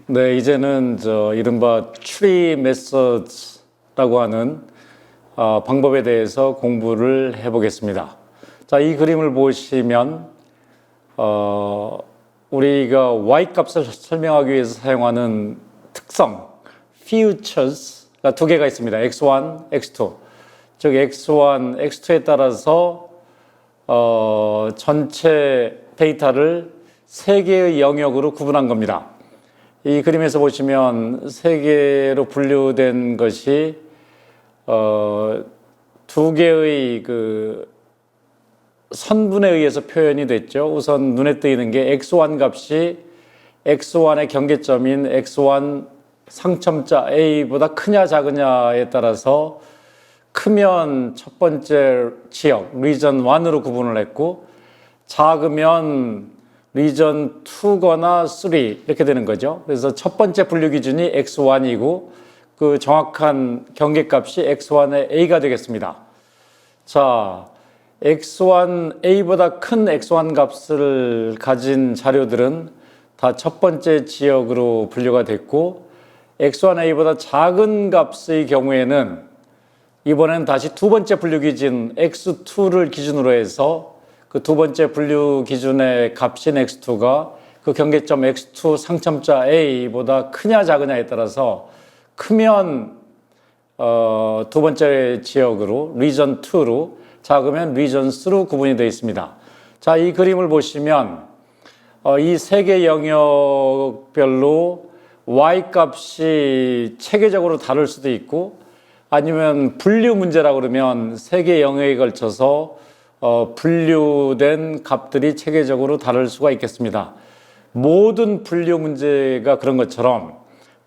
네, 이제는 이른바 트리 메서드라고 하는 방법에 대해서 공부를 해보겠습니다. 자, 이 그림을 보시면 우리가 y 값을 설명하기 위해서 사용하는 특성, features가 두 개가 있습니다. x1, x2. 즉 x1, x2에 따라서 전체 데이터를 세 개의 영역으로 구분한 겁니다. 이 그림에서 보시면 세 개로 분류된 것이 두 개의 그 선분에 의해서 표현이 됐죠. 우선 눈에 띄는 게 x1 값이 x1의 경계점인 x1 상점자 a보다 크냐 작으냐에 따라서 크면 첫 번째 지역 리전 1으로 구분을 했고, 작으면 리전 2거나 3 이렇게 되는 거죠. 그래서 첫 번째 분류 기준이 x1이고 그 정확한 경계값이 x1의 a가 되겠습니다. 자, x1 a보다 큰 x1 값을 가진 자료들은 다 첫 번째 지역으로 분류가 됐고, x1 a보다 작은 값의 경우에는 이번엔 다시 두 번째 분류 기준 x2를 기준으로 해서 그 두 번째 분류 기준의 값인 x2가 그 경계점 x2 상점자 a보다 크냐 작으냐에 따라서 크면 두 번째 지역으로 리전 2로, 작으면 리전 3로 구분이 되어 있습니다. 자, 이 그림을 보시면 이 세 개 영역별로 y 값이 체계적으로 다를 수도 있고, 아니면 분류 문제라고 그러면 세 개 영역에 걸쳐서 분류된 값들이 체계적으로 다를 수가 있겠습니다. 모든 분류 문제가 그런 것처럼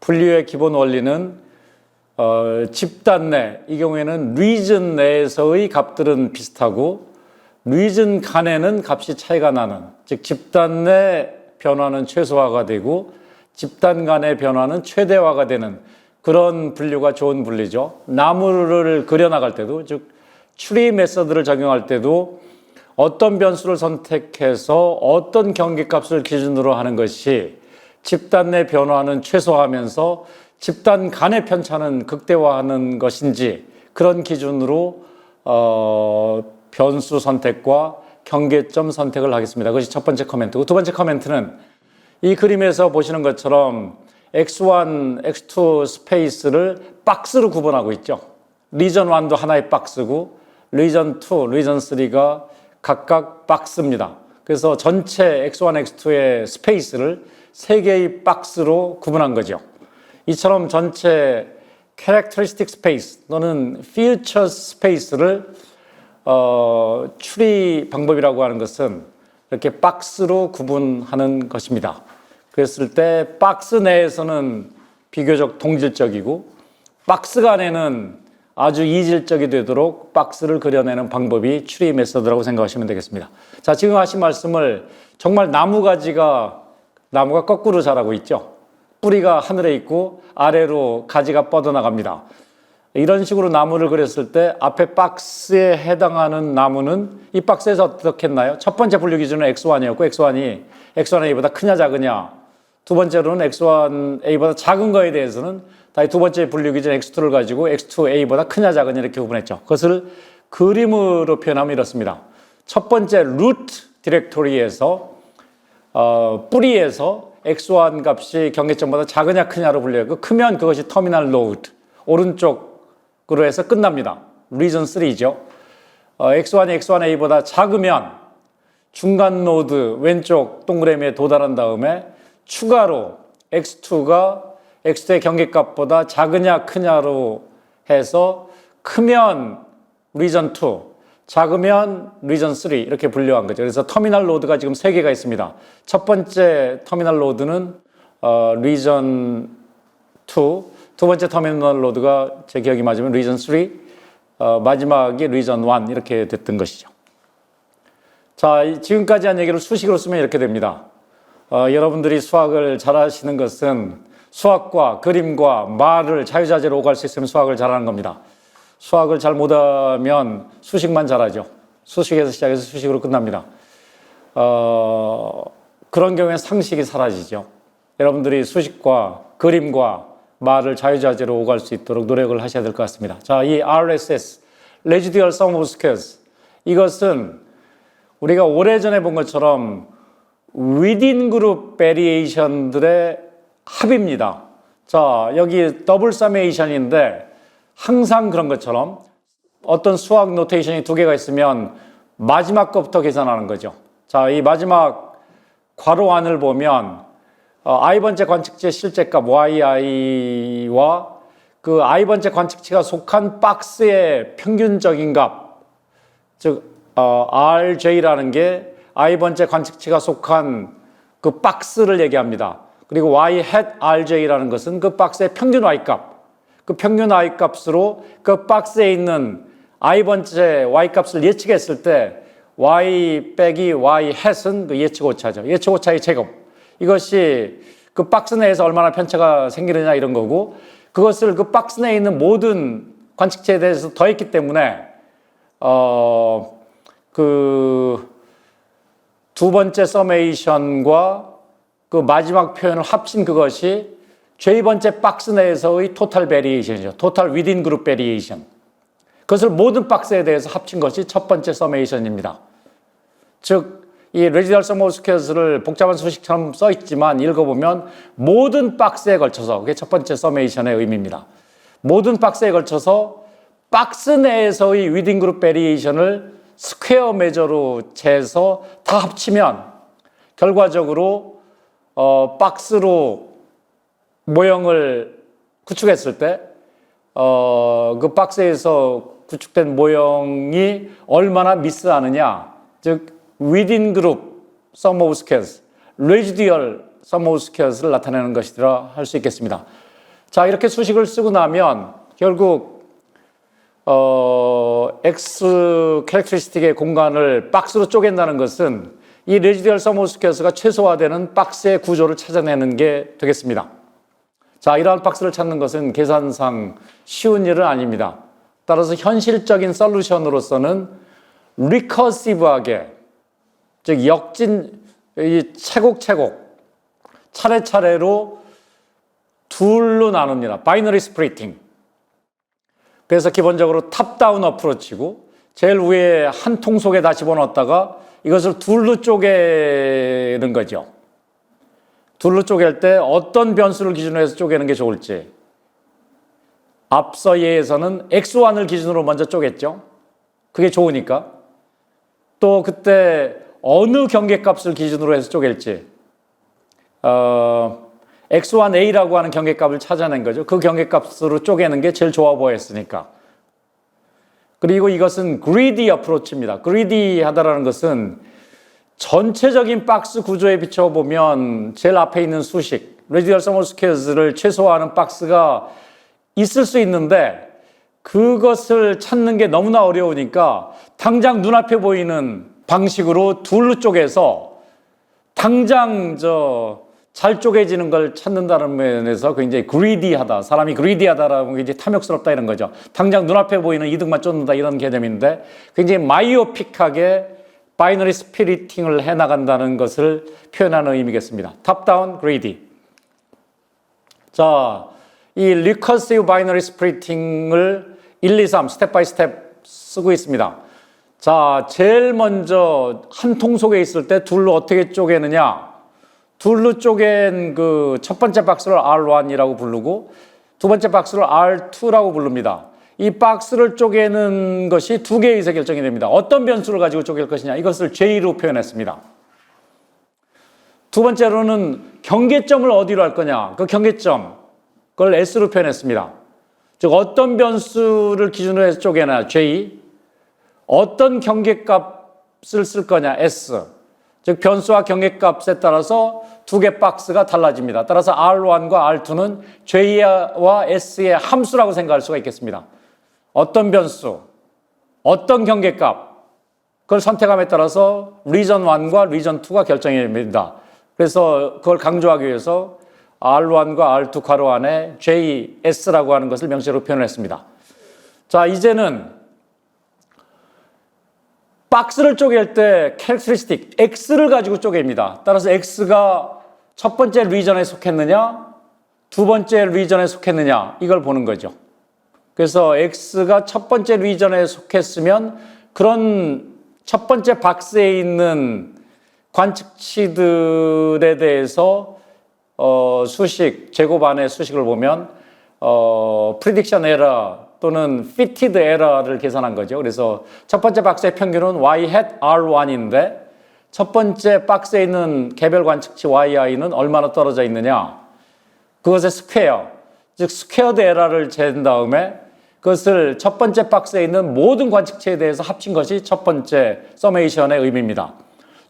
분류의 기본 원리는 집단 내, 이 경우에는 리전 내에서의 값들은 비슷하고 리전 간에는 값이 차이가 나는, 즉 집단 내 변화는 최소화가 되고 집단 간의 변화는 최대화가 되는 그런 분류가 좋은 분류죠. 나무를 그려나갈 때도, 즉 트리 메서드를 적용할 때도 어떤 변수를 선택해서 어떤 경계값을 기준으로 하는 것이 집단 내 변화는 최소화하면서 집단 간의 편차는 극대화하는 것인지, 그런 기준으로 변수 선택과 경계점 선택을 하겠습니다. 그것이 첫 번째 커멘트고, 두 번째 커멘트는 이 그림에서 보시는 것처럼 x1, x2 스페이스를 박스로 구분하고 있죠. 리전 1도 하나의 박스고 리전 2, 리전 3가 각각 박스입니다. 그래서 전체 x1, x2의 스페이스를 세 개의 박스로 구분한 거죠. 이처럼 전체 characteristic space 또는 feature space를 추리 방법이라고 하는 것은 이렇게 박스로 구분하는 것입니다. 그랬을 때 박스 내에서는 비교적 동질적이고 박스가 안에는 아주 이질적이 되도록 박스를 그려내는 방법이 추리 메서드라고 생각하시면 되겠습니다. 자, 지금 하신 말씀을 정말 나무가 거꾸로 자라고 있죠. 뿌리가 하늘에 있고 아래로 가지가 뻗어나갑니다. 이런 식으로 나무를 그렸을 때 앞에 박스에 해당하는 나무는 이 박스에서 어떻게 했나요? 첫 번째 분류 기준은 x1이었고 x1a보다 크냐 작으냐, 두 번째로는 x1a보다 작은 거에 대해서는 다시 두 번째 분류 기준 x2를 가지고 x2a보다 크냐 작으냐 이렇게 구분했죠. 그것을 그림으로 표현하면 이렇습니다. 첫 번째 루트 디렉토리에서 뿌리에서 x1 값이 경계점보다 작으냐 크냐로 분류하고, 크면 그것이 터미널 노드 오른쪽으로 해서 끝납니다. 리전 3죠. x1이 x1a보다 작으면 중간 노드 왼쪽 동그라미에 도달한 다음에 추가로 x2가 x2의 경계값보다 작으냐 크냐로 해서 크면 리전 2, 작으면 리전 3 이렇게 분류한 거죠. 그래서 터미널 노드가 지금 세 개가 있습니다. 첫 번째 터미널 노드는 리전 2, 두 번째 터미널 노드가 제 기억이 맞으면 리전 3, 마지막이 리전 1 이렇게 됐던 것이죠. 자, 지금까지 한 얘기를 수식으로 쓰면 이렇게 됩니다. 여러분들이 수학을 잘 하시는 것은 수학과 그림과 말을 자유자재로 오갈 수 있으면 수학을 잘하는 겁니다. 수학을 잘 못하면 수식만 잘하죠. 수식에서 시작해서 수식으로 끝납니다. 그런 경우에 상식이 사라지죠. 여러분들이 수식과 그림과 말을 자유자재로 오갈 수 있도록 노력을 하셔야 될 것 같습니다. 자, 이 RSS, Residual Sum of Squares, 이것은 우리가 오래전에 본 것처럼 within group variation들의 합입니다. 자, 여기 더블 서메이션인데 항상 그런 것처럼 어떤 수학 노테이션이 두 개가 있으면 마지막 것부터 계산하는 거죠. 자, 이 마지막 괄호 안을 보면 i번째 관측치의 실제값 yi와 그 i번째 관측치가 속한 박스의 평균적인 값, 즉 rj라는 게 i번째 관측치가 속한 그 박스를 얘기합니다. 그리고 y hat rj라는 것은 그 박스의 평균 y값, 그 평균 y값으로 그 박스에 있는 i번째 y값을 예측했을 때 y 빼기 y hat은 그 예측 오차죠. 예측 오차의 제곱. 이것이 그 박스 내에서 얼마나 편차가 생기느냐 이런 거고, 그것을 그 박스 내에 있는 모든 관측치에 대해서 더했기 때문에 그 두 번째 서메이션과 그 마지막 표현을 합친 그것이 J번째 박스 내에서의 토탈 베리에이션이죠. 토탈 위딘 그룹 베리에이션. 그것을 모든 박스에 대해서 합친 것이 첫 번째 서메이션입니다. 즉, 이 레지듀얼 서մ 오브 스퀘어스를 복잡한 수식처럼 써 있지만 읽어보면 모든 박스에 걸쳐서, 그게 첫 번째 서메이션의 의미입니다. 모든 박스에 걸쳐서 박스 내에서의 위딘 그룹 베리에이션을 스퀘어 메저로 재서 다 합치면 결과적으로 박스로 모형을 구축했을 때 그 박스에서 구축된 모형이 얼마나 미스하느냐, 즉 within group sum of squares, residual sum of squares를 나타내는 것이라 할 수 있겠습니다. 자, 이렇게 수식을 쓰고 나면 결국 X 캐릭터리스틱의 공간을 박스로 쪼갠다는 것은 이 residual sum of squares가 최소화되는 박스의 구조를 찾아내는 게 되겠습니다. 자, 이러한 박스를 찾는 것은 계산상 쉬운 일은 아닙니다. 따라서 현실적인 솔루션으로서는 리커시브하게, 즉 역진, 차곡차곡 차례차례로 둘로 나눕니다. 바이너리 스플리팅. 그래서 기본적으로 탑다운 어프로치고 제일 위에 한 통 속에 다 집어넣었다가 이것을 둘로 쪼개는 거죠. 둘로 쪼갤 때 어떤 변수를 기준으로 해서 쪼개는 게 좋을지. 앞서 예에서는 x1을 기준으로 먼저 쪼갰죠. 그게 좋으니까. 또 그때 어느 경계값을 기준으로 해서 쪼갤지. x1a라고 하는 경계값을 찾아낸 거죠. 그 경계값으로 쪼개는 게 제일 좋아 보였으니까. 그리고 이것은 greedy approach입니다. greedy 하다라는 것은 전체적인 박스 구조에 비춰보면 제일 앞에 있는 수식, residual sum of squares를 최소화하는 박스가 있을 수 있는데 그것을 찾는 게 너무나 어려우니까 당장 눈앞에 보이는 방식으로 둘로 쪼개서 당장 잘 쪼개지는 걸 찾는다는 면에서 굉장히 greedy하다. 사람이 greedy하다라는 게 굉장히 탐욕스럽다 이런 거죠. 당장 눈앞에 보이는 이득만 쫓는다 이런 개념인데 굉장히 마이오픽하게 바이너리 스플리팅을 해나간다는 것을 표현하는 의미겠습니다. 탑다운 greedy. 자, 이 recursive binary splitting을 1, 2, 3 스텝 바이 스텝 쓰고 있습니다. 자, 제일 먼저 한 통 속에 있을 때 둘로 어떻게 쪼개느냐. 둘로 쪼갠 그 첫 번째 박스를 R1이라고 부르고 두 번째 박스를 R2라고 부릅니다. 이 박스를 쪼개는 것이 두 개의 의사 결정이 됩니다. 어떤 변수를 가지고 쪼갤 것이냐. 이것을 J로 표현했습니다. 두 번째로는 경계점을 어디로 할 거냐. 그 경계점, 그걸 S로 표현했습니다. 즉 어떤 변수를 기준으로 해서 쪼개나 J, 어떤 경계값을 쓸 거냐 S. 즉 변수와 경계값에 따라서 두 개 박스가 달라집니다. 따라서 R1과 R2는 J와 S의 함수라고 생각할 수가 있겠습니다. 어떤 변수, 어떤 경계값, 그걸 선택함에 따라서 리전 1과 리전 2가 결정이 됩니다. 그래서 그걸 강조하기 위해서 R1과 R2 괄호 안에 JS라고 하는 것을 명시로 표현했습니다. 자, 이제는 박스를 쪼갤 때 characteristic, X를 가지고 쪼갭니다. 따라서 X가 첫 번째 리전에 속했느냐, 두 번째 리전에 속했느냐, 이걸 보는 거죠. 그래서 X가 첫 번째 리전에 속했으면 그런 첫 번째 박스에 있는 관측치들에 대해서 수식, 제곱 안의 수식을 보면 prediction error 또는 fitted error를 계산한 거죠. 그래서 첫 번째 박스의 평균은 y hat R1인데 첫 번째 박스에 있는 개별 관측치 yi는 얼마나 떨어져 있느냐. 그것의 스퀘어, 즉 스퀘어드 에러를 잰 다음에 그것을 첫 번째 박스에 있는 모든 관측치에 대해서 합친 것이 첫 번째 서메이션의 의미입니다.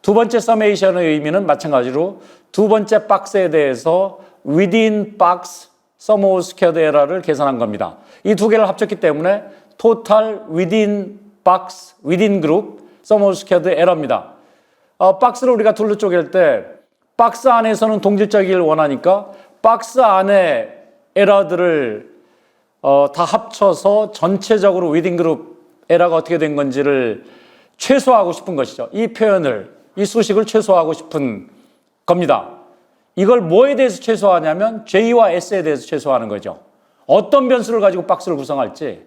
두 번째 서메이션의 의미는 마찬가지로 두 번째 박스에 대해서 within box sum of squared error를 계산한 겁니다. 이 두 개를 합쳤기 때문에 total within box, within group sum of squared error입니다. 박스를 우리가 둘로 쪼갤 때 박스 안에서는 동질적이길 원하니까 박스 안에 에러들을 다 합쳐서 전체적으로 within group 에러가 어떻게 된 건지를 최소화하고 싶은 것이죠. 이 표현을, 이 수식을 최소화하고 싶은 겁니다. 이걸 뭐에 대해서 최소화하냐면 J와 S에 대해서 최소화하는 거죠. 어떤 변수를 가지고 박스를 구성할지,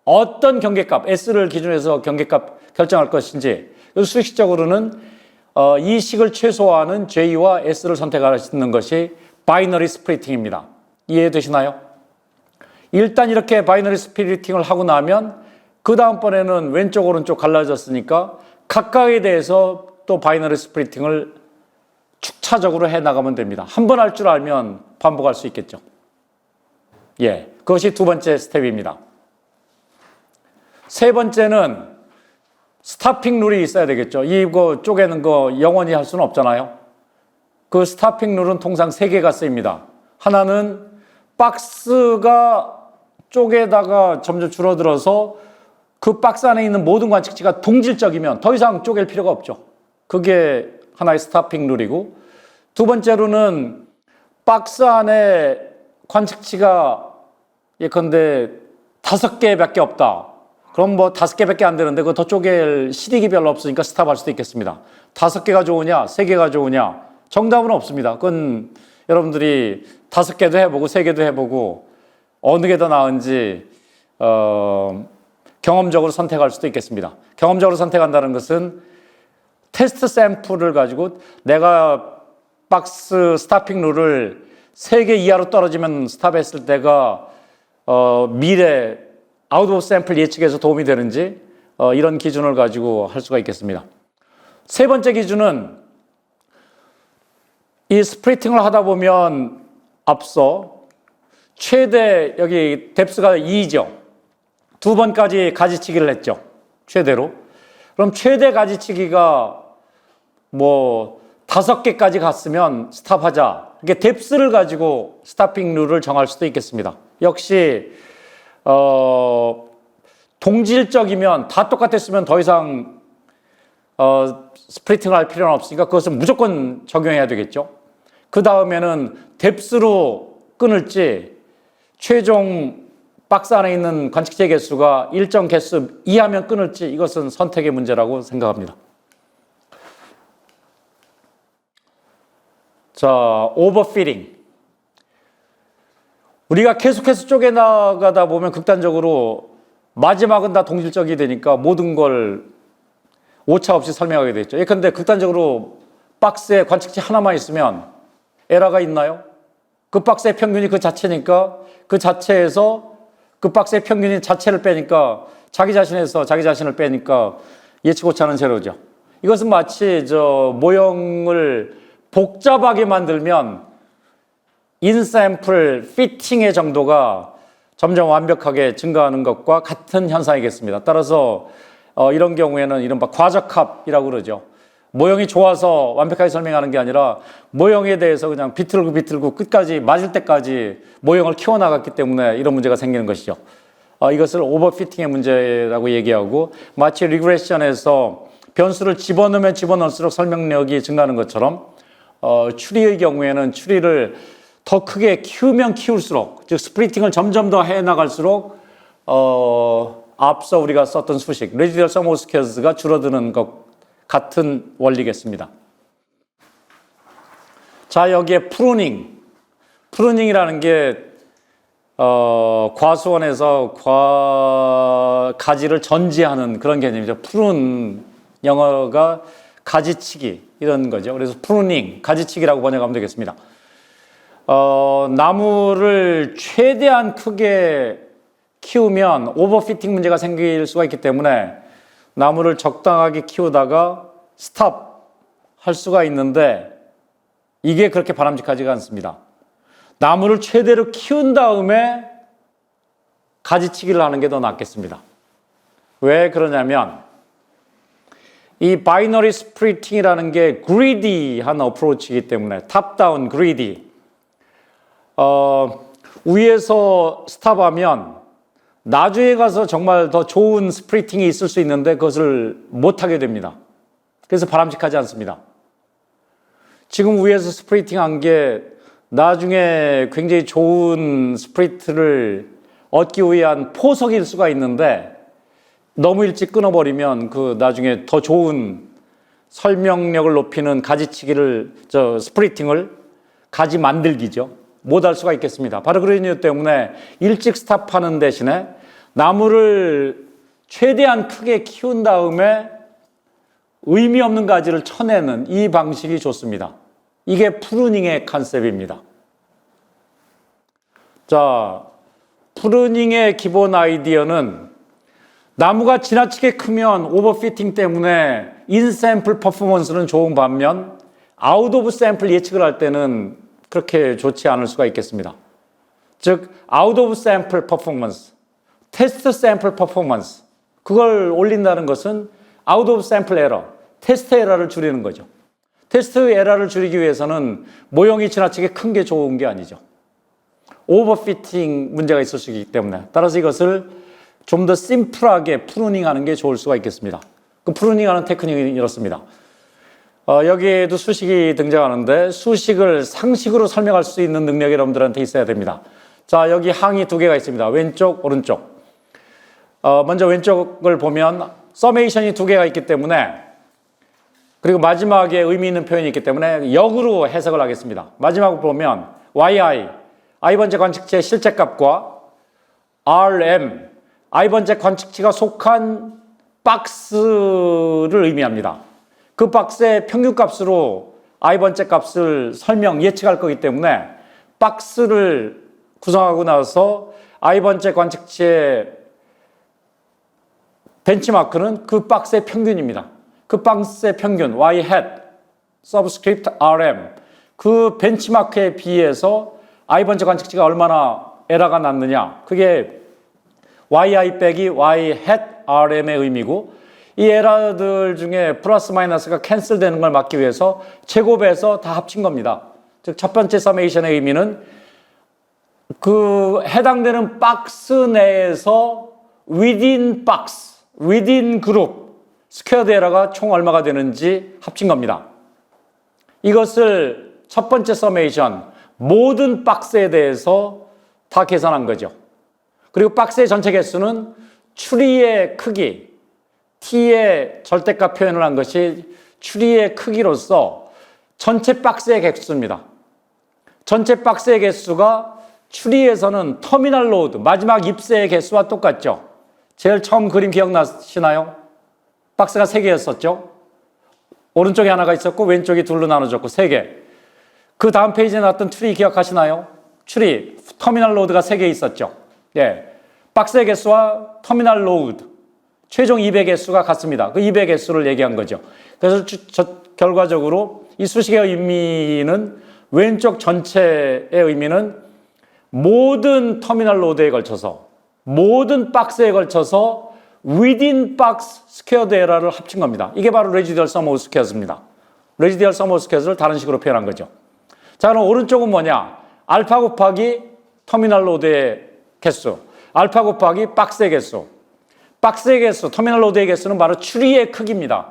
어떤 경계값, S를 기준으로 해서 경계값 결정할 것인지, 수식적으로는 이 식을 최소화하는 J와 S를 선택하는 것이 바이너리 스플리팅입니다. 이해되시나요? 일단 이렇게 바이너리 스플리팅을 하고 나면 그 다음번에는 왼쪽 오른쪽 갈라졌으니까 각각에 대해서 또 바이너리 스플리팅을 축차적으로 해나가면 됩니다. 한 번 할 줄 알면 반복할 수 있겠죠. 예, 그것이 두 번째 스텝입니다. 세 번째는 스타핑 룰이 있어야 되겠죠. 이거 쪼개는 거 영원히 할 수는 없잖아요. 그 스타핑 룰은 통상 세 개가 쓰입니다. 하나는 박스가 쪼개다가 점점 줄어들어서 그 박스 안에 있는 모든 관측치가 동질적이면 더 이상 쪼갤 필요가 없죠. 그게 하나의 스타핑 룰이고, 두 번째로는 박스 안에 관측치가 예컨대 5개밖에 없다. 그럼 뭐 5개밖에 안 되는데 그거 더 쪼갤 실익이 별로 없으니까 스탑할 수도 있겠습니다. 5개가 좋으냐, 3개가 좋으냐, 정답은 없습니다. 그건 여러분들이 5개도 해보고 3개도 해보고 어느 게 더 나은지 경험적으로 선택할 수도 있겠습니다. 경험적으로 선택한다는 것은 테스트 샘플을 가지고 내가 박스 스타핑 룰을 3개 이하로 떨어지면 스탑했을 때가 미래 아웃 오브 샘플 예측에서 도움이 되는지 이런 기준을 가지고 할 수가 있겠습니다. 세 번째 기준은 이 스프리팅을 하다 보면 앞서 최대 여기 뎁스가 2죠. 두 번까지 가지치기를 했죠. 최대로. 그럼 최대 가지치기가 뭐 5개까지 갔으면 스탑하자. 이게 뎁스를 가지고 스타핑 룰을 정할 수도 있겠습니다. 역시 동질적이면 다 똑같았으면 더 이상 스프리팅을 할 필요는 없으니까 그것은 무조건 적용해야 되겠죠. 그 다음에는 뎁스로 끊을지 최종 박스 안에 있는 관측체 개수가 일정 개수 이하면 끊을지 이것은 선택의 문제라고 생각합니다. 자, 오버피딩. 우리가 계속해서 쪼개나가다 보면 극단적으로 마지막은 다 동질적이 되니까 모든 걸 오차 없이 설명하게 되죠. 예컨대 극단적으로 박스에 관측치 하나만 있으면 에러가 있나요? 그 박스의 평균이 그 자체니까 그 자체에서 그 박스의 평균이 자체를 빼니까 자기 자신에서 자기 자신을 빼니까 예측 오차는 제로죠. 이것은 마치 모형을 복잡하게 만들면 인샘플 피팅의 정도가 점점 완벽하게 증가하는 것과 같은 현상이겠습니다. 따라서 이런 경우에는 이른바 과적합이라고 그러죠. 모형이 좋아서 완벽하게 설명하는 게 아니라 모형에 대해서 그냥 비틀고 끝까지 맞을 때까지 모형을 키워나갔기 때문에 이런 문제가 생기는 것이죠. 이것을 오버피팅의 문제라고 얘기하고, 마치 리그레션에서 변수를 집어넣으면 집어넣을수록 설명력이 증가하는 것처럼 추리의 경우에는 추리를 더 크게 키우면 키울수록, 즉 스플리팅을 점점 더 해나갈수록 앞서 우리가 썼던 수식 레지듀얼 서머 스퀘어즈가 줄어드는 것 같은 원리겠습니다. 자, 여기에 프루닝이라는 게 과수원에서 가지를 전지하는 그런 개념이죠. 프룬, 영어가 가지치기 이런 거죠. 그래서 프루닝, 가지치기라고 번역하면 되겠습니다. 나무를 최대한 크게 키우면 오버피팅 문제가 생길 수가 있기 때문에 나무를 적당하게 키우다가 스탑 할 수가 있는데 이게 그렇게 바람직하지가 않습니다. 나무를 최대로 키운 다음에 가지치기를 하는 게 더 낫겠습니다. 왜 그러냐면 이 바이너리 스프리팅이라는 게 greedy한 어프로치이기 때문에 탑다운 greedy 위에서 스탑하면 나중에 가서 정말 더 좋은 스프리팅이 있을 수 있는데 그것을 못하게 됩니다. 그래서 바람직하지 않습니다. 지금 위에서 스프리팅한 게 나중에 굉장히 좋은 스프리트를 얻기 위한 포석일 수가 있는데 너무 일찍 끊어버리면 그 나중에 더 좋은 설명력을 높이는 스프리팅을 가지 만들기죠. 못할 수가 있겠습니다. 바로 그런 이유 때문에 일찍 스탑하는 대신에 나무를 최대한 크게 키운 다음에 의미 없는 가지를 쳐내는 이 방식이 좋습니다. 이게 프루닝의 컨셉입니다. 자, 프루닝의 기본 아이디어는 나무가 지나치게 크면 오버피팅 때문에 인샘플 퍼포먼스는 좋은 반면 아웃 오브 샘플 예측을 할 때는 그렇게 좋지 않을 수가 있겠습니다. 즉 아웃 오브 샘플 퍼포먼스, 테스트 샘플 퍼포먼스 그걸 올린다는 것은 아웃 오브 샘플 에러, 테스트 에러를 줄이는 거죠. 테스트 에러를 줄이기 위해서는 모형이 지나치게 큰 게 좋은 게 아니죠. 오버피팅 문제가 있을 수 있기 때문에 따라서 이것을 좀 더 심플하게 프루닝하는 게 좋을 수가 있겠습니다. 그 프루닝하는 테크닉이 이렇습니다. 여기에도 수식이 등장하는데 수식을 상식으로 설명할 수 있는 능력이 여러분들한테 있어야 됩니다. 자, 여기 항이 두 개가 있습니다. 왼쪽, 오른쪽. 먼저 왼쪽을 보면 서메이션이 두 개가 있기 때문에 그리고 마지막에 의미 있는 표현이 있기 때문에 역으로 해석을 하겠습니다. 마지막을 보면 yi, i번째 관측치의 실제값과 rm, i번째 관측치가 속한 박스를 의미합니다. 그 박스의 평균값으로 i번째 값을 예측할 거기 때문에 박스를 구성하고 나서 i번째 관측치의 벤치마크는 그 박스의 평균입니다. 그 박스의 평균 y hat, subscript rm 그 벤치마크에 비해서 i번째 관측치가 얼마나 에러가 났느냐 그게 yi 빼기 y hat rm의 의미고 이 에러들 중에 플러스 마이너스가 캔슬되는 걸 막기 위해서 제곱해서 다 합친 겁니다. 즉 첫 번째 서메이션의 의미는 그 해당되는 박스 내에서 within box, within group 스퀘어드 에러가 총 얼마가 되는지 합친 겁니다. 이것을 첫 번째 서메이션 모든 박스에 대해서 다 계산한 거죠. 그리고 박스의 전체 개수는 추리의 크기 t의 절대값 표현을 한 것이 추리의 크기로서 전체 박스의 개수입니다. 전체 박스의 개수가 추리에서는 터미널 로드 마지막 입새의 개수와 똑같죠. 제일 처음 그림 기억나시나요? 박스가 3개였었죠. 오른쪽에 하나가 있었고 왼쪽이 둘로 나눠졌고 3개. 그 다음 페이지에 나왔던 추리 기억하시나요? 추리 터미널 로드가 3개 있었죠. 예, 박스의 개수와 터미널 로드 최종 200 개수가 같습니다. 그 200 개수를 얘기한 거죠. 그래서 결과적으로 이 수식의 의미는 왼쪽 전체의 의미는 모든 터미널 로드에 걸쳐서 모든 박스에 걸쳐서 within box squared error를 합친 겁니다. 이게 바로 residual sum of squares입니다. residual sum of squares를 다른 식으로 표현한 거죠. 자, 그럼 오른쪽은 뭐냐? 알파 곱하기 터미널 로드의 개수, 알파 곱하기 박스의 개수. 박스의 개수, 터미널 로드의 개수는 바로 추리의 크기입니다.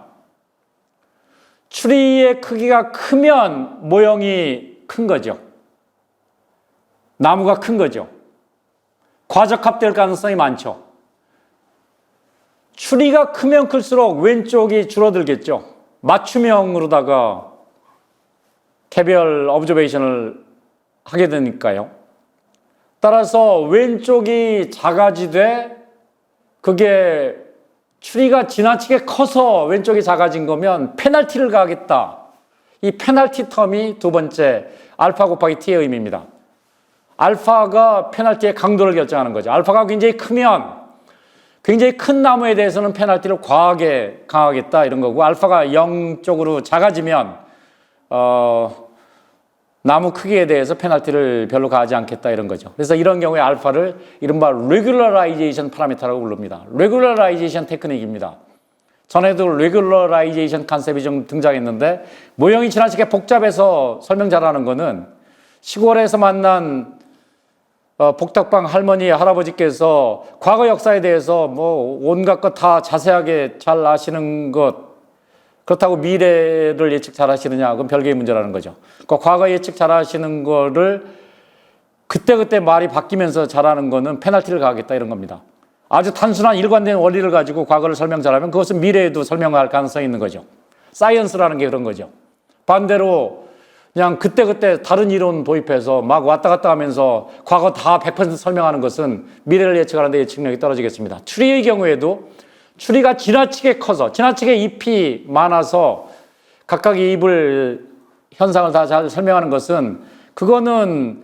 추리의 크기가 크면 모형이 큰 거죠. 나무가 큰 거죠. 과적합될 가능성이 많죠. 추리가 크면 클수록 왼쪽이 줄어들겠죠. 맞춤형으로다가 개별 오브저베이션을 하게 되니까요. 따라서 왼쪽이 작아지되 그게 추리가 지나치게 커서 왼쪽이 작아진 거면 페널티를 가하겠다. 이 페널티 텀이 두 번째 알파 곱하기 t의 의미입니다. 알파가 페널티의 강도를 결정하는 거죠. 알파가 굉장히 크면 굉장히 큰 나무에 대해서는 페널티를 과하게 강하겠다 이런 거고, 알파가 0쪽으로 작아지면 나무 크기에 대해서 페널티를 별로 가하지 않겠다 이런 거죠. 그래서 이런 경우에 알파를 이른바 레귤러라이제이션 파라미터라고 부릅니다. 레귤러라이제이션 테크닉입니다. 전에도 레귤러라이제이션 컨셉이 좀 등장했는데, 모형이 지나치게 복잡해서 설명 잘하는 거는 시골에서 만난 복덕방 할머니, 할아버지께서 과거 역사에 대해서 뭐 온갖 것 다 자세하게 잘 아시는 것, 그렇다고 미래를 예측 잘 하시느냐, 그건 별개의 문제라는 거죠. 그 과거 예측 잘 하시는 거를 그때그때 말이 바뀌면서 잘하는 거는 페널티를 가하겠다 이런 겁니다. 아주 단순한 일관된 원리를 가지고 과거를 설명 잘하면 그것은 미래에도 설명할 가능성이 있는 거죠. 사이언스라는 게 그런 거죠. 반대로 그냥 그때그때 다른 이론 도입해서 막 왔다 갔다 하면서 과거 다 100% 설명하는 것은 미래를 예측하는데 예측력이 떨어지겠습니다. 추리의 경우에도 추리가 지나치게 커서, 지나치게 잎이 많아서 각각의 잎을 현상을 다 잘 설명하는 것은, 그거는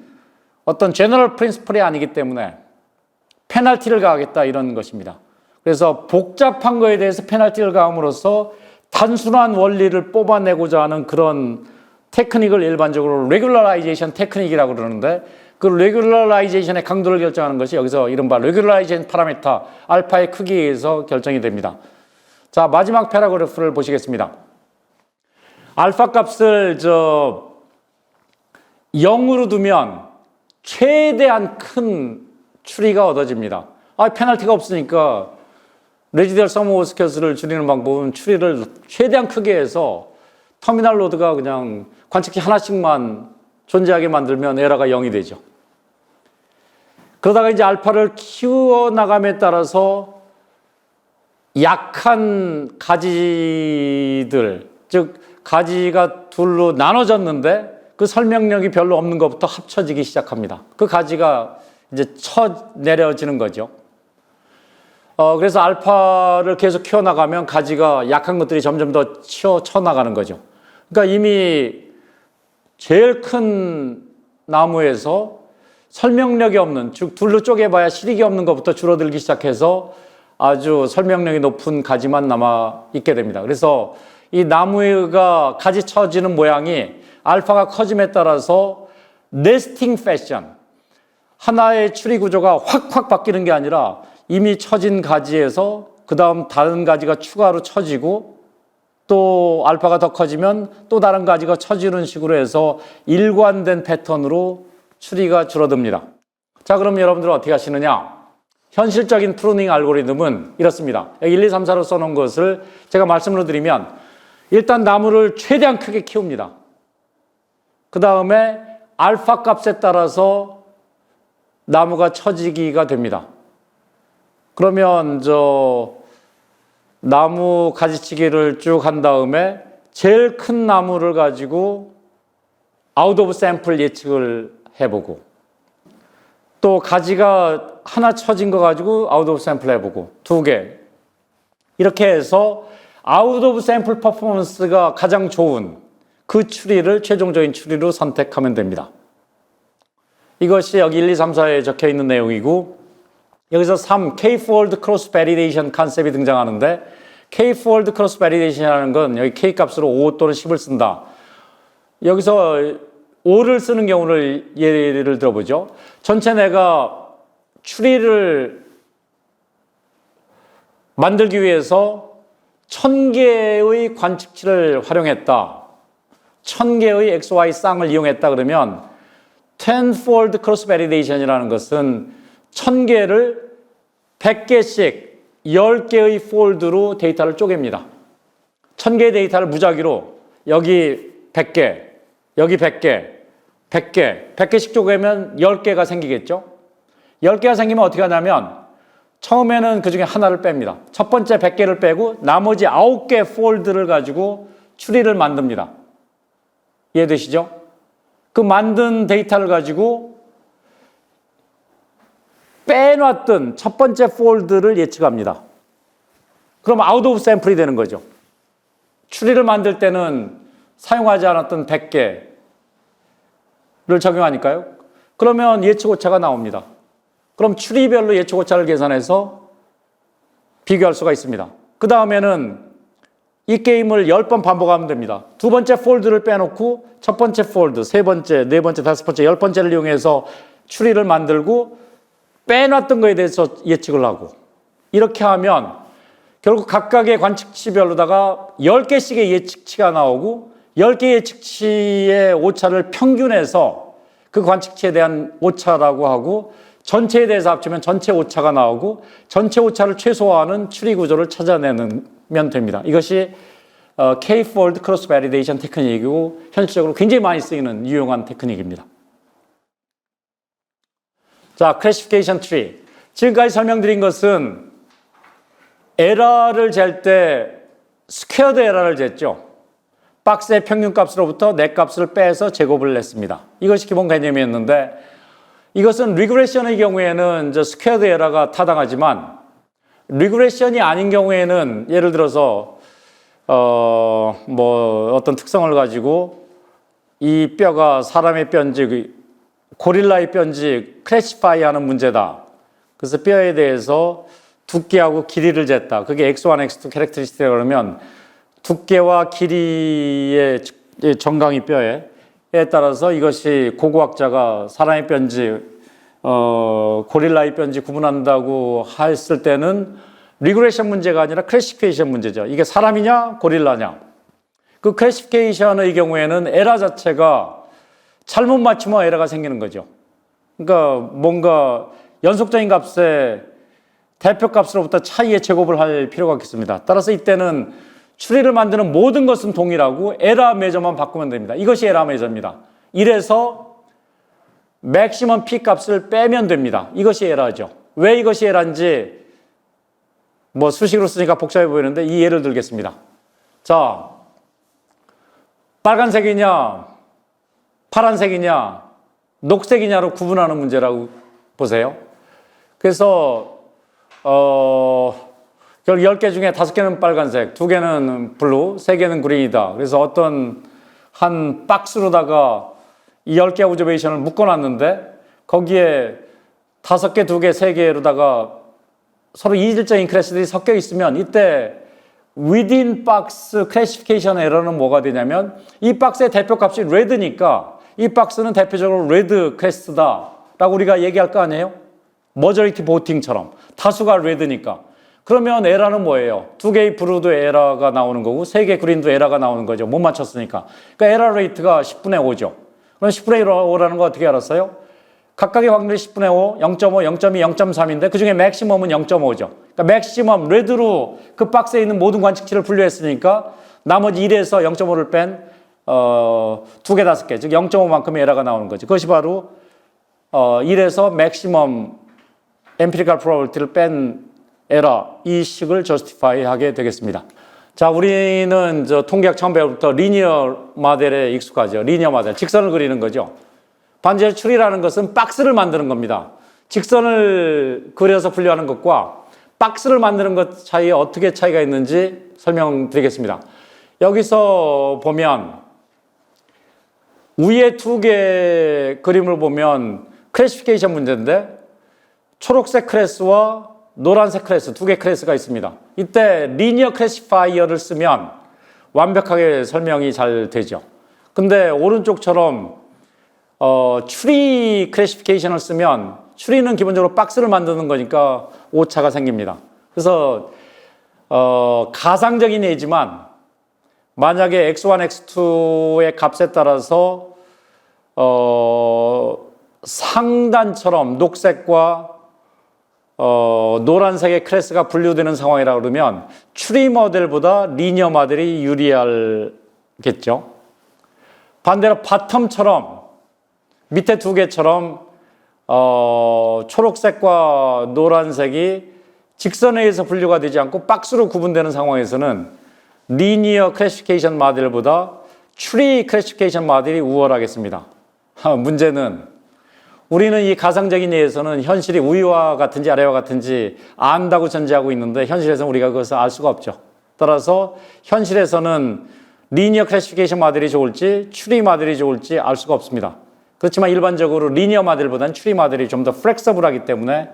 어떤 제너럴 프린시플이 아니기 때문에 페널티를 가하겠다 이런 것입니다. 그래서 복잡한 거에 대해서 페널티를 가함으로써 단순한 원리를 뽑아내고자 하는 그런 테크닉을 일반적으로 레귤러라이제이션 테크닉이라고 그러는데, 그 레귤러라이제이션의 강도를 결정하는 것이 여기서 이른바 레귤러라이제이션 파라미터 알파의 크기에 의해서 결정이 됩니다. 자, 마지막 패러그래프를 보시겠습니다. 알파 값을 0으로 두면 최대한 큰 추리가 얻어집니다. 페널티가 없으니까 레지디얼 서머 오브 스퀘어스를 줄이는 방법은 추리를 최대한 크게 해서 터미널 로드가 그냥 관측器하나씩만 존재하게 만들면 에러가 0이 되죠. 그러다가 이제 알파를 키워나감에 따라서 약한 가지들, 즉 가지가 둘로 나눠졌는데 그 설명력이 별로 없는 것부터 합쳐지기 시작합니다. 그 가지가 이제 내려지는 거죠. 그래서 알파를 계속 키워나가면 가지가 약한 것들이 점점 더 쳐나가는 거죠. 그러니까 이미 제일 큰 나무에서 설명력이 없는, 즉 둘로 쪼개봐야 실익이 없는 것부터 줄어들기 시작해서 아주 설명력이 높은 가지만 남아 있게 됩니다. 그래서 이 나무가 가지 쳐지는 모양이 알파가 커짐에 따라서 네스팅 패션, 하나의 추리 구조가 확확 바뀌는 게 아니라 이미 쳐진 가지에서 그 다음 다른 가지가 추가로 쳐지고, 또 알파가 더 커지면 또 다른 가지가 쳐지는 식으로 해서 일관된 패턴으로 추리가 줄어듭니다. 자, 그럼 여러분들은 어떻게 하시느냐? 현실적인 프루닝 알고리즘은 이렇습니다. 여기 1, 2, 3, 4로 써놓은 것을 제가 말씀으로 드리면, 일단 나무를 최대한 크게 키웁니다. 그 다음에 알파 값에 따라서 나무가 처지기가 됩니다. 그러면 나무 가지치기를 쭉 한 다음에 제일 큰 나무를 가지고 아웃 오브 샘플 예측을 해보고, 또 가지가 하나 쳐진 거 가지고 아웃 오브 샘플 해보고, 2개. 이렇게 해서 아웃 오브 샘플 퍼포먼스가 가장 좋은 그 추리를 최종적인 추리로 선택하면 됩니다. 이것이 여기 1, 2, 3, 4에 적혀 있는 내용이고, 여기서 3, K-fold cross validation 컨셉이 등장하는데, K-fold cross validation이라는 건 여기 K 값으로 5 또는 10을 쓴다. 여기서 5를 쓰는 경우를 예를 들어보죠. 전체 내가 추리를 만들기 위해서 1000개의 관측치를 활용했다. 1000개의 XY 쌍을 이용했다 그러면 10-fold cross validation이라는 것은 1000개를 100개씩 10개의 폴드로 데이터를 쪼갭니다. 1000개의 데이터를 무작위로 여기 100개, 여기 100개, 100개, 100개씩 쪼개면 10개가 생기겠죠? 10개가 생기면 어떻게 하냐면 처음에는 그 중에 하나를 뺍니다. 첫 번째 100개를 빼고 나머지 9개 폴드를 가지고 추리를 만듭니다. 이해되시죠? 그 만든 데이터를 가지고 빼놨던 첫 번째 폴드를 예측합니다. 그럼 아웃 오브 샘플이 되는 거죠. 추리를 만들 때는 사용하지 않았던 100개를 적용하니까요. 그러면 예측 오차가 나옵니다. 그럼 추리별로 예측 오차를 계산해서 비교할 수가 있습니다. 그 다음에는 이 게임을 10번 반복하면 됩니다. 두 번째 폴드를 빼놓고 첫 번째 폴드, 세 번째, 네 번째, 다섯 번째, 10번째를 이용해서 추리를 만들고 빼놨던 거에 대해서 예측을 하고 이렇게 하면 결국 각각의 관측치별로다가 10개씩의 예측치가 나오고 10개 예측치의 오차를 평균해서 그 관측치에 대한 오차라고 하고 전체에 대해서 합치면 전체 오차가 나오고 전체 오차를 최소화하는 추리 구조를 찾아내면 됩니다. 이것이 K-fold 크로스 베리데이션 테크닉이고 현실적으로 굉장히 많이 쓰이는 유용한 테크닉입니다. 자, 클래시피케이션 트리. 지금까지 설명드린 것은 에러를 잴 때 스퀘어드 에러를 쟀죠. 박스의 평균값으로부터 네 값을 빼서 제곱을 냈습니다. 이것이 기본 개념이었는데 이것은 리그레션의 경우에는 스퀘어드 에러가 타당하지만 리그레션이 아닌 경우에는 예를 들어서 어떤 특성을 가지고 이 뼈가 사람의 뼈인지 고릴라의 뼈인지 클래시파이 하는 문제다. 그래서 뼈에 대해서 두께하고 길이를 쟀다. 그게 X1, X2 캐릭터리스틱이라고 그러면 두께와 길이의 정강이 뼈에 따라서 이것이 고고학자가 사람의 뼈인지 고릴라의 뼈인지 구분한다고 했을 때는 리그레션 문제가 아니라 클래시피케이션 문제죠. 이게 사람이냐 고릴라냐. 그 클래시피케이션의 경우에는 에러 자체가 잘못 맞추면 에러가 생기는 거죠. 그러니까 뭔가 연속적인 값의 대표값으로부터 차이의 제곱을 할 필요가 있겠습니다. 따라서 이때는 추리를 만드는 모든 것은 동일하고 에러 매저만 바꾸면 됩니다. 이것이 에러 매저입니다. 이래서 맥시멈 P 값을 빼면 됩니다. 이것이 에러죠. 왜 이것이 에러인지 수식으로 쓰니까 복잡해 보이는데 이 예를 들겠습니다. 자, 빨간색이냐 파란색이냐 녹색이냐로 구분하는 문제라고 보세요. 그래서 결국 10개 중에 5개는 빨간색, 2개는 블루, 3개는 그린이다. 그래서 어떤 한 박스로다가 이 10개 오브저베이션을 묶어놨는데 거기에 5개, 2개, 3개로다가 서로 이질적인 클래스들이 섞여 있으면 이때 within box classification 에러는 뭐가 되냐면 이 박스의 대표값이 red니까 이 박스는 대표적으로 red 클래스다 라고 우리가 얘기할 거 아니에요? 머저리티 보팅처럼 다수가 red니까. 그러면 에러는 뭐예요? 2개의 블루도 에러가 나오는 거고 3개 그린도 에러가 나오는 거죠. 못 맞췄으니까. 그러니까 에러 레이트가 10분의 5죠. 그럼 10분의 5라는 거 어떻게 알았어요? 각각의 확률이 10분의 5, 0.5, 0.2, 0.3인데 그중에 맥시멈은 0.5죠. 그러니까 맥시멈, 레드로 그 박스에 있는 모든 관측치를 분류했으니까 나머지 1에서 0.5를 뺀 2개, 5개, 즉 0.5만큼의 에러가 나오는 거죠. 그것이 바로 1에서 맥시멈 엠피리컬 프로버비티를 뺀 에러, 이 식을 저스티파이 하게 되겠습니다. 자, 우리는 통계학 처음 배울부터 리니어 모델에 익숙하죠. 리니어 모델, 직선을 그리는 거죠. 반지의 추리라는 것은 박스를 만드는 겁니다. 직선을 그려서 분류하는 것과 박스를 만드는 것 사이에 어떻게 차이가 있는지 설명드리겠습니다. 여기서 보면 위에 2개 그림을 보면 클래시피케이션 문제인데 초록색 클래스와 노란색 클래스, 2개 클래스가 있습니다. 이때 리니어 클래시파이어를 쓰면 완벽하게 설명이 잘 되죠. 근데 오른쪽처럼 추리 클래시피케이션을 쓰면 추리는 기본적으로 박스를 만드는 거니까 오차가 생깁니다. 그래서 가상적인 예지만 만약에 X1, X2의 값에 따라서 상단처럼 녹색과 노란색의 클래스가 분류되는 상황이라 그러면 추리 모델보다 리니어 모델이 유리하겠죠. 반대로 바텀처럼 밑에 두 개처럼 초록색과 노란색이 직선에 의해서 분류가 되지 않고 박스로 구분되는 상황에서는 리니어 클래시피케이션 모델보다 트리 클래시피케이션 모델이 우월하겠습니다. 문제는 우리는 이 가상적인 예에서는 현실이 위와 같은지 아래와 같은지 안다고 전제하고 있는데 현실에서는 우리가 그것을 알 수가 없죠. 따라서 현실에서는 리니어 클래시피케이션 모델이 좋을지 트리 모델이 좋을지 알 수가 없습니다. 그렇지만 일반적으로 리니어 모델보다는 트리 모델이 좀 더 플렉서블하기 때문에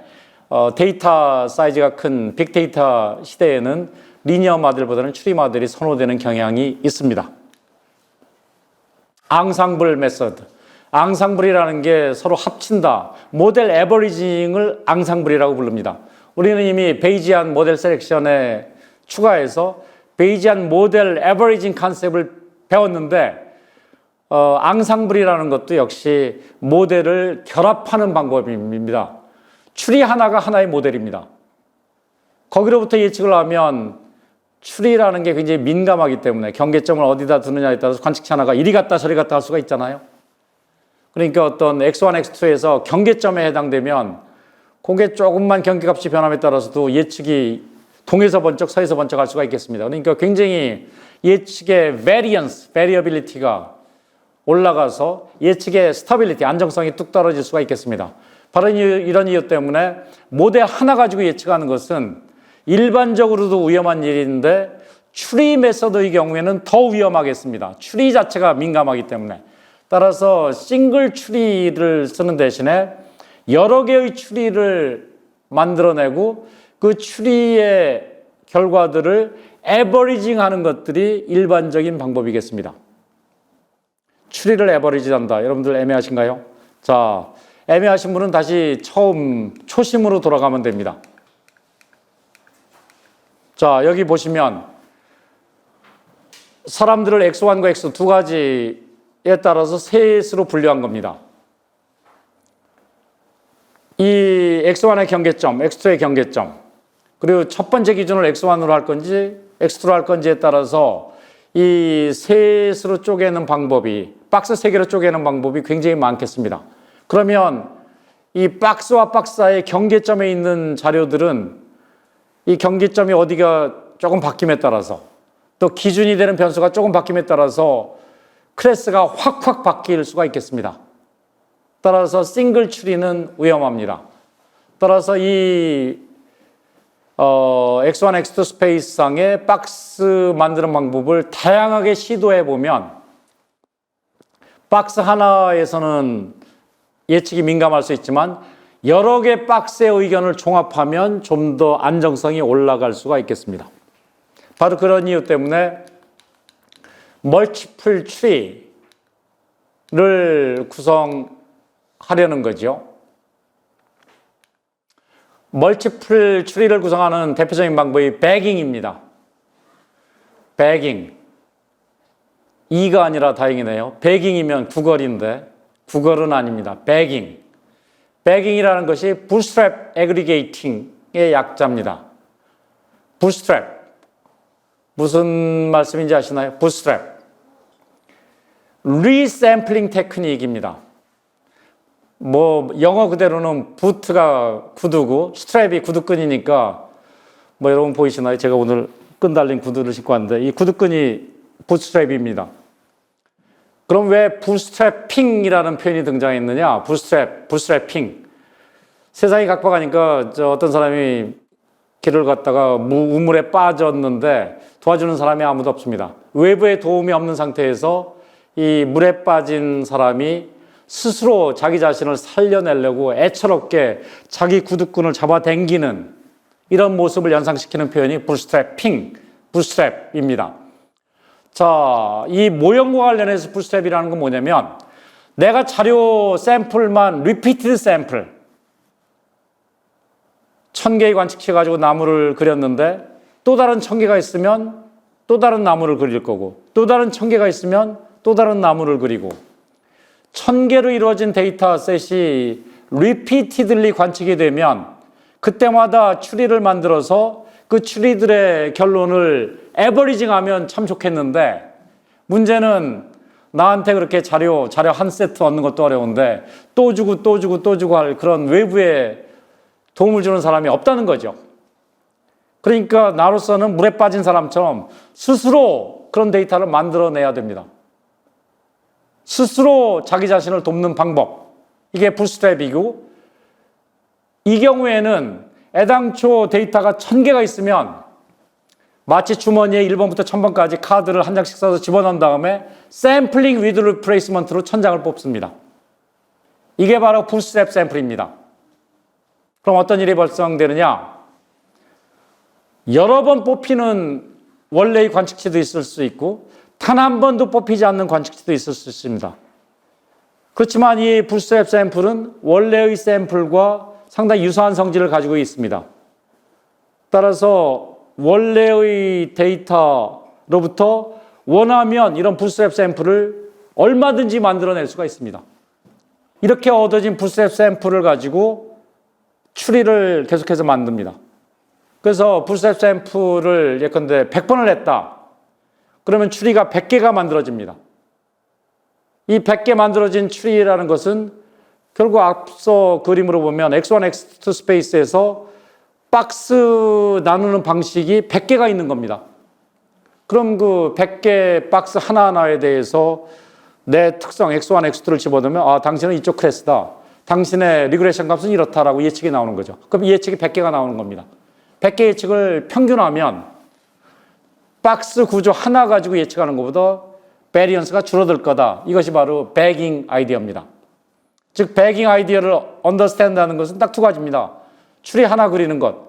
데이터 사이즈가 큰 빅데이터 시대에는 리니어 모델보다는 트리 모델이 선호되는 경향이 있습니다. 앙상블 메서드. 앙상블이라는 게 서로 합친다. 모델 에버리징을 앙상블이라고 부릅니다. 우리는 이미 베이지안 모델 셀렉션에 추가해서 베이지안 모델 에버리징 컨셉을 배웠는데 앙상블이라는 것도 역시 모델을 결합하는 방법입니다. 추리 하나가 하나의 모델입니다. 거기로부터 예측을 하면 추리라는 게 굉장히 민감하기 때문에 경계점을 어디다 두느냐에 따라서 관측치 하나가 이리 갔다 저리 갔다 할 수가 있잖아요. 그러니까 어떤 X1, X2에서 경계점에 해당되면 그게 조금만 경계값이 변함에 따라서도 예측이 동에서 번쩍 서에서 번쩍 할 수가 있겠습니다. 그러니까 굉장히 예측의 variability가 올라가서 예측의 스타빌리티, 안정성이 뚝 떨어질 수가 있겠습니다. 바로 이런 이유 때문에 모델 하나 가지고 예측하는 것은 일반적으로도 위험한 일인데 추리 메서드의 경우에는 더 위험하겠습니다. 추리 자체가 민감하기 때문에. 따라서 싱글 추리를 쓰는 대신에 여러 개의 추리를 만들어내고 그 추리의 결과들을 에버리징 하는 것들이 일반적인 방법이겠습니다. 추리를 에버리징한다. 여러분들 애매하신가요? 자, 애매하신 분은 다시 초심으로 돌아가면 됩니다. 자, 여기 보시면 사람들을 X1과 X2 두 가지에 따라서 셋으로 분류한 겁니다. 이 X1의 경계점, X2의 경계점, 그리고 첫 번째 기준을 X1으로 할 건지 X2로 할 건지에 따라서 이 셋으로 쪼개는 방법이, 박스 세 개로 쪼개는 방법이 굉장히 많겠습니다. 그러면 이 박스와 박스 사이의 경계점에 있는 자료들은 이 경계점이 어디가 조금 바뀜에 따라서 또 기준이 되는 변수가 조금 바뀜에 따라서 클래스가 확확 바뀔 수가 있겠습니다. 따라서 싱글 추리는 위험합니다. 따라서 이 X1, X2 스페이스 상의 박스 만드는 방법을 다양하게 시도해 보면 박스 하나에서는 예측이 민감할 수 있지만 여러 개 박스의 의견을 종합하면 좀 더 안정성이 올라갈 수가 있겠습니다. 바로 그런 이유 때문에 멀티플 트리를 구성하려는 거죠. 멀티플 트리를 구성하는 대표적인 방법이 배깅입니다. 배깅. 2가 아니라 다행이네요. 배깅이면 구걸인데 구걸은 아닙니다. 배깅. 배깅이라는 것이 bootstrap aggregating의 약자입니다. bootstrap. 무슨 말씀인지 아시나요? bootstrap. 리샘플링 테크닉입니다. 영어 그대로는 부트가 구두고 스트랩이 구두끈이니까 여러분 보이시나요? 제가 오늘 끈 달린 구두를 신고 왔는데 이 구두끈이 부트스트랩입니다. 그럼 왜 부스트래핑이라는 표현이 등장했느냐? 부스트래핑. 세상이 각박하니까 어떤 사람이 길을 갔다가 우물에 빠졌는데 도와주는 사람이 아무도 없습니다. 외부의 도움이 없는 상태에서 이 물에 빠진 사람이 스스로 자기 자신을 살려내려고 애처롭게 자기 구두끈을 잡아당기는 이런 모습을 연상시키는 표현이 부스트랩입니다. 자, 이 모형과 관련해서 부스트랩이라는 건 뭐냐면 내가 자료 샘플만 리피티드 샘플 1000개의 관측치 가지고 나무를 그렸는데 또 다른 1000개가 있으면 또 다른 나무를 그릴 거고 또 다른 1000개가 있으면 또 다른 나무를 그리고 1000개로 이루어진 데이터셋이 리피티들리 관측이 되면 그때마다 추리를 만들어서 그 추리들의 결론을 에버리징하면 참 좋겠는데 문제는 나한테 그렇게 자료 한 세트 얻는 것도 어려운데 또 주고 할 그런 외부에 도움을 주는 사람이 없다는 거죠. 그러니까 나로서는 물에 빠진 사람처럼 스스로 그런 데이터를 만들어내야 됩니다. 스스로 자기 자신을 돕는 방법. 이게 부스트랩이고, 이 경우에는 애당초 데이터가 1000개가 있으면 마치 주머니에 1번부터 1000번까지 카드를 한 장씩 써서 집어넣은 다음에 샘플링 위드 리플레이스먼트로 1000장을 뽑습니다. 이게 바로 부스트랩 샘플입니다. 그럼 어떤 일이 발생되느냐? 여러 번 뽑히는 원래의 관측치도 있을 수 있고 단 한 번도 뽑히지 않는 관측치도 있을 수 있습니다. 그렇지만 이 부스트랩 샘플은 원래의 샘플과 상당히 유사한 성질을 가지고 있습니다. 따라서 원래의 데이터로부터 원하면 이런 부스트랩 샘플을 얼마든지 만들어낼 수가 있습니다. 이렇게 얻어진 부스트랩 샘플을 가지고 추리를 계속해서 만듭니다. 그래서 부스트랩 샘플을 예컨대 100번을 했다. 그러면 추리가 100개가 만들어집니다. 이 100개 만들어진 추리라는 것은 결국 앞서 그림으로 보면 X1, X2 스페이스에서 박스 나누는 방식이 100개가 있는 겁니다. 그럼 그 100개 박스 하나하나에 대해서 내 특성 X1, X2를 집어넣으면 아, 당신은 이쪽 클래스다. 당신의 리그레션 값은 이렇다라고 예측이 나오는 거죠. 그럼 예측이 100개가 나오는 겁니다. 100개 예측을 평균하면 박스 구조 하나 가지고 예측하는 것보다 베리언스가 줄어들 거다. 이것이 바로 배깅 아이디어입니다. 즉 배깅 아이디어를 언더스탠드하는 것은 딱 두 가지입니다. 추리 하나 그리는 것.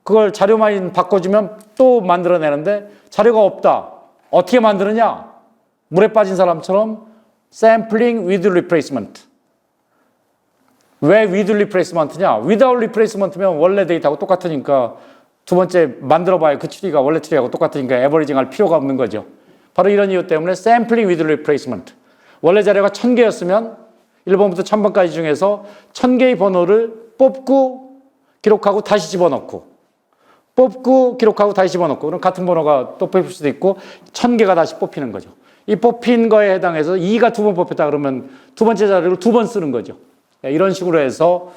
그걸 자료만 바꿔주면 또 만들어내는데 자료가 없다. 어떻게 만드느냐? 물에 빠진 사람처럼 sampling with replacement. 왜 with replacement냐? without replacement면 원래 데이터하고 똑같으니까 두 번째 만들어봐야 그 추리가 원래 추리하고 똑같으니까 에버리징 할 필요가 없는 거죠. 바로 이런 이유 때문에 sampling with replacement. 원래 자료가 1000개였으면 1번부터 1000번까지 중에서 1000개의 번호를 뽑고 기록하고 다시 집어넣고 뽑고 기록하고 다시 집어넣고 그럼 같은 번호가 또 뽑힐 수도 있고 1000개가 다시 뽑히는 거죠. 이 뽑힌 거에 해당해서 2가 두 번 뽑혔다 그러면 두 번째 자료를 두 번 쓰는 거죠. 이런 식으로 해서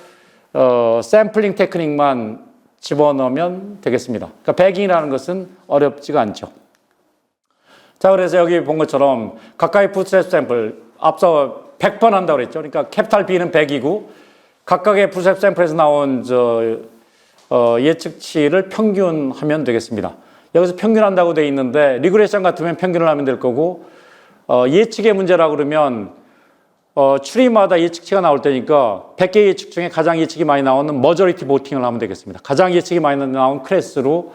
샘플링 테크닉만 집어넣으면 되겠습니다. 그러니까 배깅이라는 것은 어렵지가 않죠. 자, 그래서 여기 본 것처럼 각각의 부스트랩 샘플 앞서 100번 한다고 그랬죠. 그러니까 캐피탈 B는 100이고 각각의 부스트랩 샘플에서 나온 예측치를 평균하면 되겠습니다. 여기서 평균한다고 돼 있는데 리그레션 같으면 평균을 하면 될 거고 예측의 문제라고 그러면 추리마다 예측치가 나올 테니까 100개 예측 중에 가장 예측이 많이 나오는 머저리티 보팅을 하면 되겠습니다. 가장 예측이 많이 나온 클래스로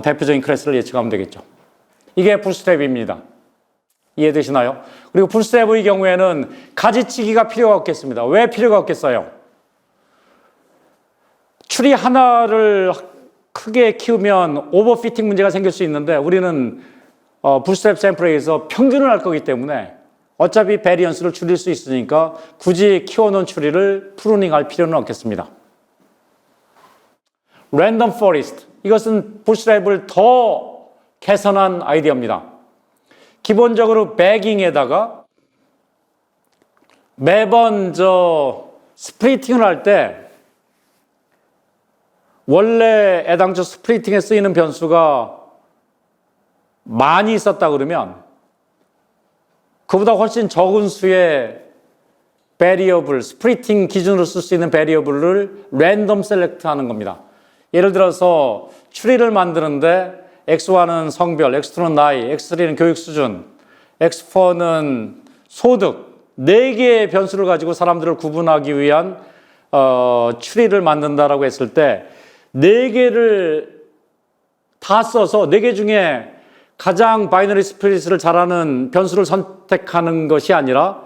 대표적인 클래스를 예측하면 되겠죠. 이게 부스트랩입니다. 이해되시나요? 그리고 부스트랩의 경우에는 가지치기가 필요가 없겠습니다. 왜 필요가 없겠어요? 추리 하나를 크게 키우면 오버피팅 문제가 생길 수 있는데 우리는 부스트랩 샘플에 의해서 평균을 할 거기 때문에 어차피 베리언스를 줄일 수 있으니까 굳이 키워놓은 추리를 프루닝할 필요는 없겠습니다. 랜덤 포레스트. 이것은 부스트랩을 더 개선한 아이디어입니다. 기본적으로 배깅에다가 매번 스플리팅을 할 때 원래 애당초 스플리팅에 쓰이는 변수가 많이 있었다 그러면 그보다 훨씬 적은 수의 베리어블, 스플리팅 기준으로 쓸 수 있는 베리어블을 랜덤 셀렉트 하는 겁니다. 예를 들어서 추리를 만드는데 X1은 성별, X2는 나이, X3는 교육 수준, X4는 소득, 4개의 변수를 가지고 사람들을 구분하기 위한 추리를 만든다라고 했을 때 4개를 다 써서 4개 중에 가장 바이너리 스플릿을 잘하는 변수를 선택하는 것이 아니라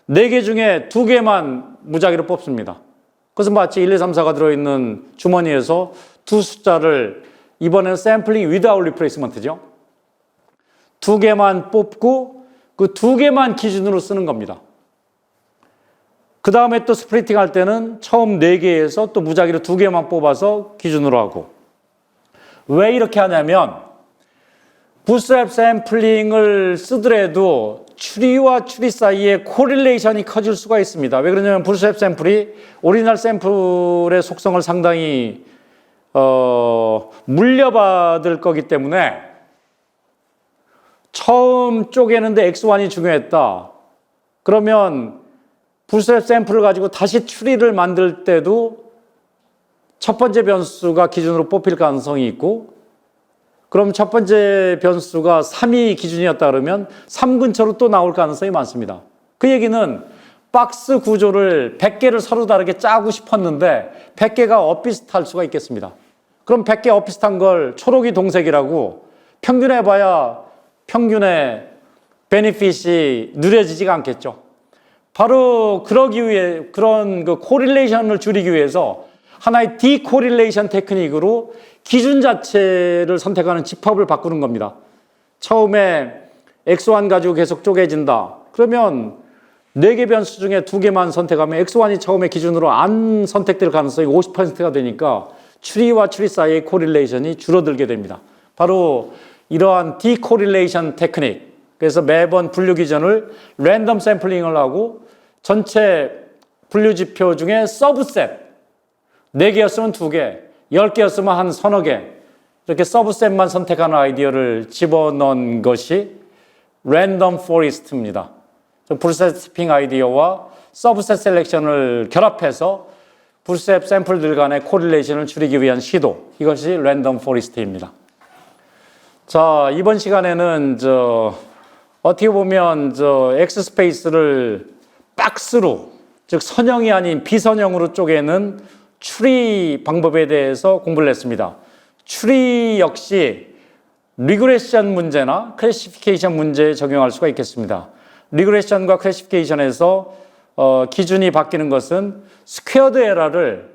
4개 중에 2개만 무작위로 뽑습니다. 그래서 마치 1, 2, 3, 4가 들어있는 주머니에서 두 숫자를 이번에는 샘플링 without replacement죠. 2개만 뽑고 그 2개만 기준으로 쓰는 겁니다. 그 다음에 또 스플리팅 할 때는 처음 4개에서 또 무작위로 2개만 뽑아서 기준으로 하고. 왜 이렇게 하냐면 부스트랩 샘플링을 쓰더라도 추리와 추리 사이에 코릴레이션이 커질 수가 있습니다. 왜 그러냐면 불스트랩 샘플이 오리지널 샘플의 속성을 상당히 물려받을 거기 때문에 처음 쪼개는데 X1이 중요했다. 그러면 불스트랩 샘플을 가지고 다시 추리를 만들 때도 첫 번째 변수가 기준으로 뽑힐 가능성이 있고, 그럼 첫 번째 변수가 3이 기준이었다 그러면 3 근처로 또 나올 가능성이 많습니다. 그 얘기는 박스 구조를 100개를 서로 다르게 짜고 싶었는데 100개가 엇비슷할 수가 있겠습니다. 그럼 100개 엇비슷한 걸 초록이 동색이라고 평균해봐야 평균의 베니핏이 누려지지가 않겠죠. 바로 그러기 위해, 그런 그 코릴레이션을 줄이기 위해서 하나의 디코릴레이션 테크닉으로 기준 자체를 선택하는 집합을 바꾸는 겁니다. 처음에 X1 가지고 계속 쪼개진다. 그러면 4개 변수 중에 2개만 선택하면 X1이 처음에 기준으로 안 선택될 가능성이 50%가 되니까 추리와 추리 사이의 코릴레이션이 줄어들게 됩니다. 바로 이러한 디코릴레이션 테크닉. 그래서 매번 분류 기전을 랜덤 샘플링을 하고 전체 분류 지표 중에 서브셋 4개였으면 2개, 10개였으면 한 서너 개, 이렇게 서브셋만 선택하는 아이디어를 집어넣은 것이 랜덤 포레스트입니다. 불셋 아이디어와 서브셋 셀렉션을 결합해서 불셋 샘플들 간의 코릴레이션을 줄이기 위한 시도, 이것이 랜덤 포레스트입니다. 자, 이번 시간에는 어떻게 보면 X 스페이스를 박스로, 즉 선형이 아닌 비선형으로 쪼개는 추리 방법에 대해서 공부를 했습니다. 추리 역시 리그레션 문제나 클래시피케이션 문제에 적용할 수가 있겠습니다. 리그레션과 클래시피케이션에서 기준이 바뀌는 것은 스퀘어드 에러를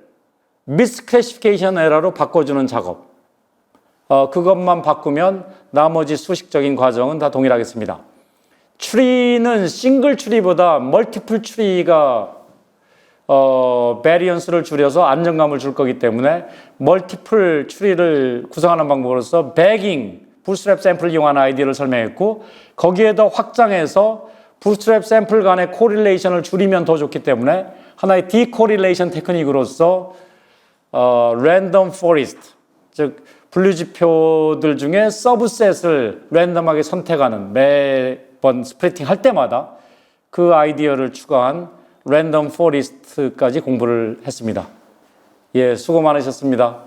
미스 클래시피케이션 에러로 바꿔주는 작업. 그것만 바꾸면 나머지 수식적인 과정은 다 동일하겠습니다. 추리는 싱글 추리보다 멀티플 추리가 베리언스를 줄여서 안정감을 줄 거기 때문에 멀티플 추리를 구성하는 방법으로서 배깅, 불스트랩 샘플을 이용하는 아이디어를 설명했고, 거기에 더 확장해서 불스트랩 샘플 간의 코릴레이션을 줄이면 더 좋기 때문에 하나의 디코릴레이션 테크닉으로서 랜덤 포레스트, 즉 분류지표들 중에 서브셋을 랜덤하게 선택하는, 매번 스플리팅 할 때마다 그 아이디어를 추가한 랜덤 포레스트까지 공부를 했습니다. 예, 수고 많으셨습니다.